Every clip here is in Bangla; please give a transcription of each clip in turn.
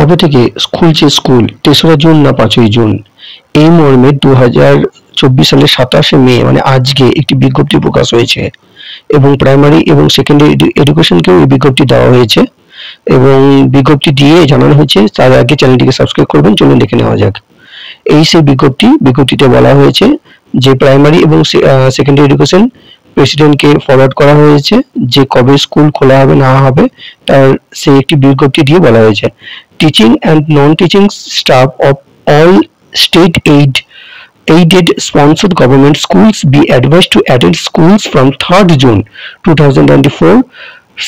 কবে থেকে খুলছে স্কুল, ৩রা জুন না ৫ই জুন? এই মর্মে 2024 সালের 27শে মে মানে আজকে একটি বিজ্ঞপ্তি প্রকাশ হয়েছে এবং প্রাইমারি এবং সেকেন্ডারি এডুকেশনকেও এই বিজ্ঞপ্তি দেওয়া হয়েছে এবং বিজ্ঞপ্তি দিয়ে জানানো হয়েছে। তার আগে চ্যানেলটিকে সাবস্ক্রাইব করবেন। চলুন দেখে নেওয়া যাক। এই সেই বিজ্ঞপ্তিতে বলা হয়েছে যে প্রাইমারি এবং সেকেন্ডারি এডুকেশন প্রেসিডেন্টকে ফরওয়ার্ড করা হয়েছে যে কবে স্কুল খোলা হবে না হবে তার সেই একটি বিজ্ঞপ্তি দিয়ে বলা হয়েছে। Teaching and non teaching staff of all state aided sponsored government schools be advised to attend schools from 3rd June 2024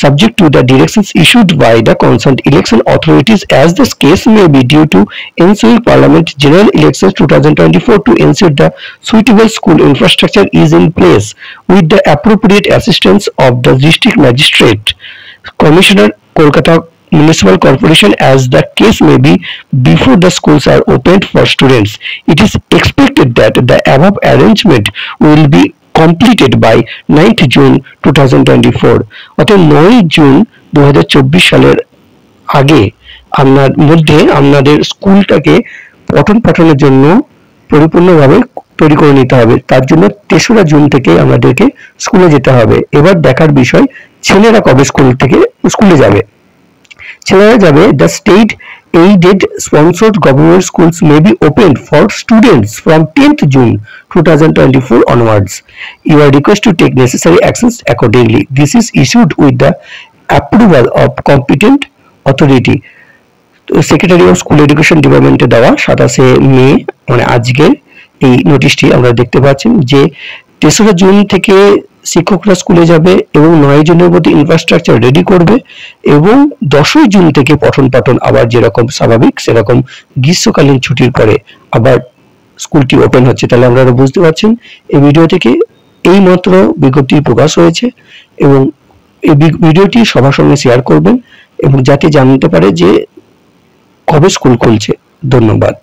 subject to the directions issued by the concerned election authorities as the case may be due to ensuing Parliament General Elections 2024 to ensure the suitable school infrastructure is in place with the appropriate assistance of the District Magistrate Commissioner Kolkata Municipal Corporation as the case may be before the schools are opened for students. It is expected that the above arrangement will be completed by 9th June 2024 অর্থাৎ 9 জুন 2024 সালের আগে আপনাদের স্কুলটাকে পঠন পাঠনের জন্য পরিপূর্ণভাবে তৈরি করে নিতে হবে। তার জন্য 3রা জুন থেকে আমাদেরকে স্কুলে যেতে হবে। এবার দেখার বিষয় ছেলেরা কবে স্কুলে যাবে। ছেলেরা যাবে the state aided sponsored government schools may be opened for students from 10th June 2024 onwards. You are requested to take necessary actions accordingly. This is issued with the approval of competent authority. Secretary of School Education Department দেওয়া 27শে মে মানে আজকের এই নোটিশটি আমরা দেখতে পাচ্ছেন যে 3রা জুন থেকে শিক্ষকরা স্কুলে যাবে এবং 9 জুনের মধ্যে ইনফ্রাস্ট্রাকচার রেডি করবে এবং 10ই জুন থেকে পঠন পাঠন আবার যেরকম স্বাভাবিক সেরকম গ্রীষ্মকালীন ছুটির পরে আবার স্কুলটি ওপেন হচ্ছে। তাহলে আপনারা বুঝতে পারছেন এই ভিডিও থেকে এই মাত্র বিজ্ঞপ্তি প্রকাশ হয়েছে এবং এই ভিডিওটি সবার সঙ্গে শেয়ার করবেন এবং যাতে জানতে পারে যে কবে স্কুল খুলছে। ধন্যবাদ।